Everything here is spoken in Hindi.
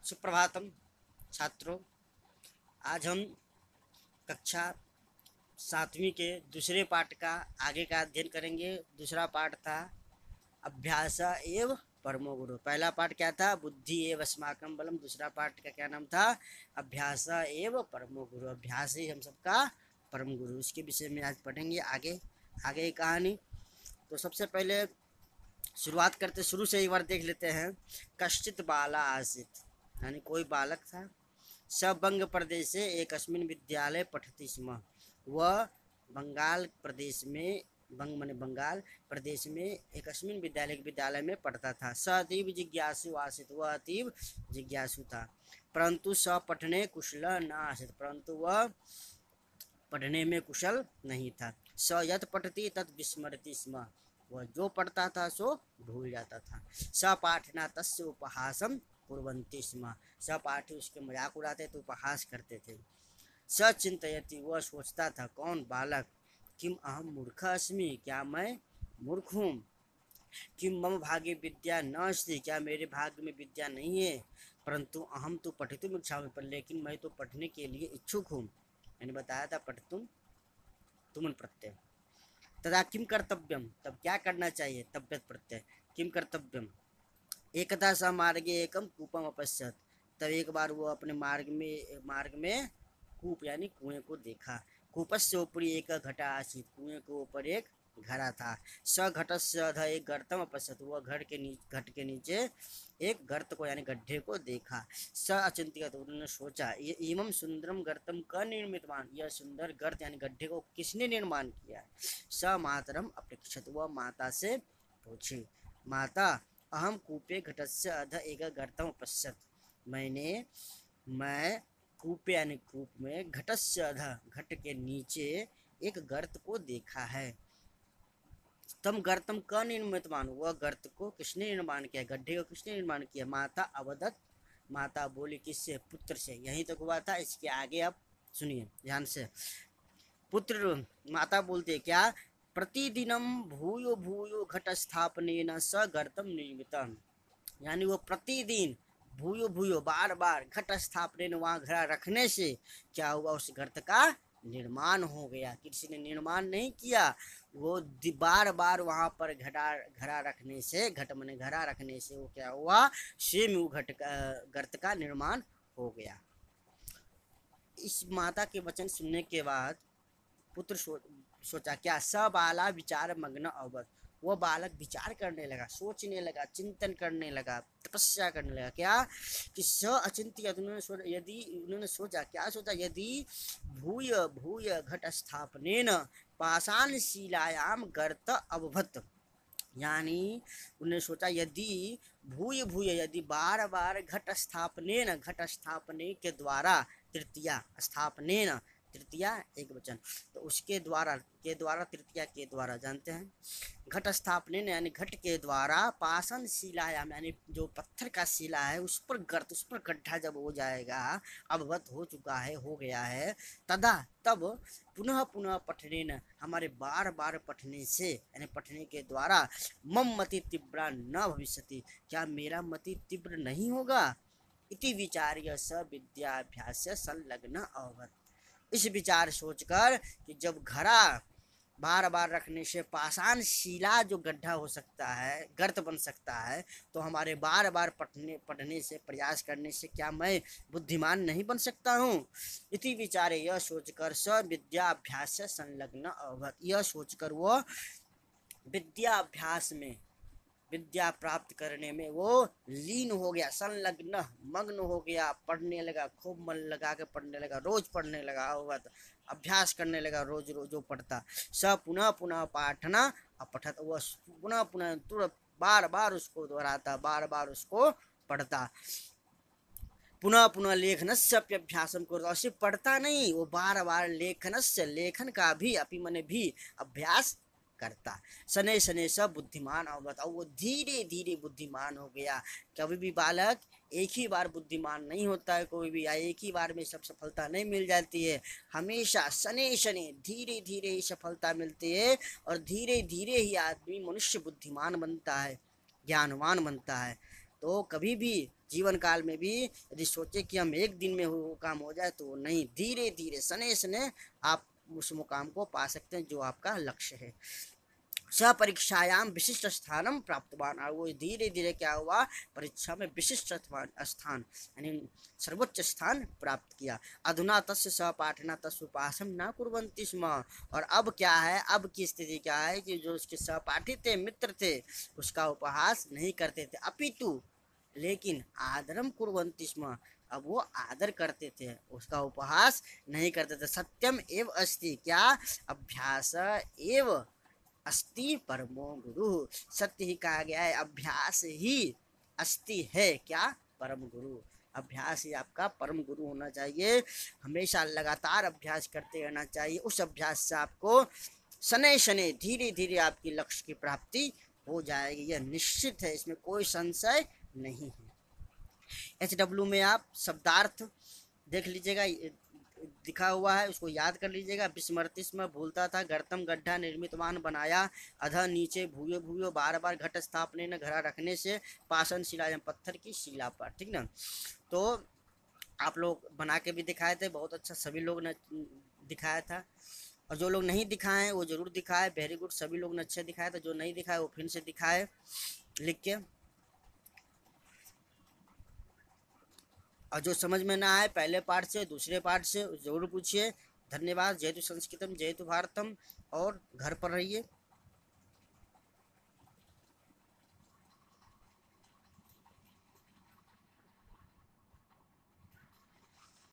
सुप्रभातम छात्रों। आज हम कक्षा 7वीं के दूसरे पाठ का आगे का अध्ययन करेंगे। दूसरा पाठ था अभ्यास एव परमो गुरु। पहला पाठ क्या था? बुद्धि एव अस्माकं बलम। दूसरा पाठ का क्या नाम था? अभ्यास एव परमो गुरु। अभ्यास ही हम सबका परम गुरु। इसके विषय में आज पढ़ेंगे आगे आगे की कहानी। तो सबसे पहले शुरुआत करते, शुरू से एक बार देख लेते हैं। कश्चित बाला आसीत, यानी कोई बालक था। स बंग प्रदेश से एकस्मिन विद्यालय पठति स्म। वह बंगाल प्रदेश में, बंग माने बंगाल प्रदेश में एकस्मिन विद्यालय में पढ़ता था। स अतीव जिज्ञासु आसीत, वह अतीव जिज्ञासु था। परंतु स पठने कुशल न आसीत, परंतु वह पढ़ने में कुशल नहीं था। स यत् पठति तत् विस्मरति स्म, वह जो पढ़ता था सो भूल जाता था। स पाठना तस्य उपहासम कुर्वन्ति स्म, स पाठी उसके मजाक उड़ाते तो उपहास करते थे। स चिंतयति, वह सोचता था, कौन? बालक। किम अहम मूर्ख अस्मि, क्या मैं मूर्ख हूँ? किम मम भाग्य विद्या न अस्ति, क्या मेरे भाग्य में विद्या नहीं है? परंतु अहम तो पठितुम इच्छामि, पर लेकिन मैं तो पढ़ने के लिए इच्छुक हूँ। मैंने बताया था पठितुम तुमन प्रत्यय। तदा किम कर्तव्यम, तब क्या करना चाहिए? तब्यत प्रत्यय। किम कर्तव्यम? एकदा स मार्गे एकम कूपम अपश्यत, तब एक बार वो अपने मार्ग में कूप यानी कुएं को देखा। कूपस्य ऊपरी एक घटा आसीत, कुएं के ऊपर एक घड़ा था। स घटस्य अध एक गर्तम अपश्यत, वह घट के नीचे एक गर्त को यानी गड्ढे को देखा। स अचिंत्यत, उन्होंने सोचा, ये इमं सुंदरम गर्तम क निर्मितवान, यह सुंदर गर्त यानी गड्ढे को किसने निर्माण किया है? स मातरम अपेक्षत, वह माता से पूछी, माता अहम कूपे घटस्य अध एक गर्तम अपश्यत, मैं कूपे यानी कूप में घटस्य अध घट के नीचे एक गर्त को देखा है। तम गर्तम क निर्मितवान, वह गर्त को किसने निर्माण किया? गड्ढे को किसने निर्माण किया? माता अवदत, माता बोली, किससे? पुत्र से। यहीं तक हुआ था, इसके आगे आप सुनिए ध्यान से। पुत्र, माता बोलते क्या? प्रतिदिनम भूयो भूयो घट स्थापनेन स गर्तम निर्मितम, यानी वो प्रतिदिन भूयो भूयो बार बार घट स्थापनेन, वहाँ घड़ा रखने से क्या हुआ? उस गर्त का निर्माण हो गया। किसी ने निर्माण नहीं किया, वो बार बार वहाँ पर घड़ा रखने से, घट मने घड़ा रखने से वो क्या हुआ? स्वयं वो गर्त का निर्माण हो गया। इस माता के वचन सुनने के बाद पुत्र सोचा क्या? स बाला विचार मग्न अवबत, वो बालक विचार करने लगा, सोचने लगा, चिंतन करने लगा, तपस्या करने लगा। क्या कि स अचिंत्य, उन्होंने सोचा, क्या सोचा? यदि भूय भूय घट स्थापनेन पाषाण शिलायाम गर्त अवभत, यानी उन्होंने सोचा यदि भूय भूय, यदि बार बार घट स्थापने के द्वारा, तृतीया स्थापनेन, तृतीया एक वचन, तो उसके द्वारा तृतीया के द्वारा जानते हैं, घट स्थापनेन यानी घट के द्वारा, पाषाण शिलायाम यानी जो पत्थर का शिला है उस पर गर्त, उस पर गड्ढा जब हो जाएगा, अवगत हो चुका है, हो गया है, तदा तब पुनः पुनः पठनेन, हमारे बार बार पठने से यानी पठने के द्वारा, मम मति तीव्रा न भविष्यति, क्या मेरा मति तीव्र नहीं होगा? इति विचार्य स विद्याभ्यास संलग्न अवगत, इस विचार सोचकर कि जब घड़ा बार बार रखने से पाषाण शिला जो गड्ढा हो सकता है, गर्त बन सकता है, तो हमारे बार बार पढ़ने से, प्रयास करने से क्या मैं बुद्धिमान नहीं बन सकता हूँ? इति विचारे, यह सोचकर स विद्याभ्यास से संलग्न अवगत, यह सोचकर वो विद्याभ्यास में, विद्या प्राप्त करने में वो लीन हो गया, संलग्न मग्न हो गया, पढ़ने लगा, खूब मन लगा के पढ़ने लगा, रोज पढ़ने लगा, अभ्यास करने लगा, रोज रोज जो पढ़ता। स पुनः पुनः पाठना अपठत, वह पुनः पुनः तुरंत बार बार उसको दोहराता, बार बार उसको पढ़ता। पुनः पुनः लेखनस्य अभ्यासम को, सिर्फ पढ़ता नहीं, वो बार बार लेखनस्य, लेखन का भी, अपि मने भी अभ्यास करता। शनै शनै सब बुद्धिमान अवगत, वो धीरे धीरे बुद्धिमान हो गया। कभी भी बालक एक ही बार बुद्धिमान नहीं होता है, कोई भी एक ही बार में सब सफलता नहीं मिल जाती है, हमेशा शनै शनै धीरे धीरे ही सफलता मिलती है, और धीरे धीरे ही आदमी मनुष्य बुद्धिमान बनता है, ज्ञानवान बनता है। तो कभी भी जीवन काल में भी यदि सोचे कि हम एक दिन में वो काम हो जाए तो नहीं, धीरे धीरे सने सने आप उस मुकाम को पा सकते हैं जो आपका लक्ष्य है। परीक्षायाम विशिष्ट स्थानम प्राप्तवान, और वो धीरे धीरे क्या हुआ, परीक्षा में विशिष्ट स्थान यानी सर्वोच्च स्थान प्राप्त किया। अधुना तस्य सहपाठिना तस्य उपासम न कुर्वन्ति स्म, और अब क्या है, अब की स्थिति क्या है कि जो उसके सहपाठी थे, मित्र थे, उसका उपहास नहीं करते थे, अपितु लेकिन आदरम कुर्वन्ति स्म, अब वो आदर करते थे, उसका उपहास नहीं करते थे। सत्यम एव अस्ति, क्या, अभ्यास एव अस्ति परमो गुरु, सत्य ही कहा गया है, अभ्यास ही अस्ति है क्या, परम गुरु, अभ्यास ही आपका परम गुरु होना चाहिए। हमेशा लगातार अभ्यास करते रहना चाहिए, उस अभ्यास से आपको शनै शनै धीरे धीरे आपकी लक्ष्य की प्राप्ति हो जाएगी, यह निश्चित है, इसमें कोई संशय नहीं है। HW में आप शब्दार्थ देख लीजिएगा, दिखा हुआ है, उसको याद कर लीजिएगा। विस्मृतिस्म, भूलता था, गर्तम गड्ढा निर्मितवान बनाया, अधः नीचे भूयो भूयो, बार बार घट स्थापने न घड़ा रखने से, पाषण शिला पत्थर की शिला पर, ठीक ना। तो आप लोग बना के भी दिखाए थे, बहुत अच्छा, सभी लोग ने दिखाया था, और जो लोग नहीं दिखाए वो जरूर दिखाए, वेरी गुड, सभी लोग ने अच्छे दिखाए थे, जो नहीं दिखाए वो फिर से दिखाए लिख के। और जो समझ में ना आए पहले पार्ट से दूसरे पार्ट से जरूर पूछिए। धन्यवाद। जय तु संस्कृतम जय तु भारतम, और घर पर रहिए।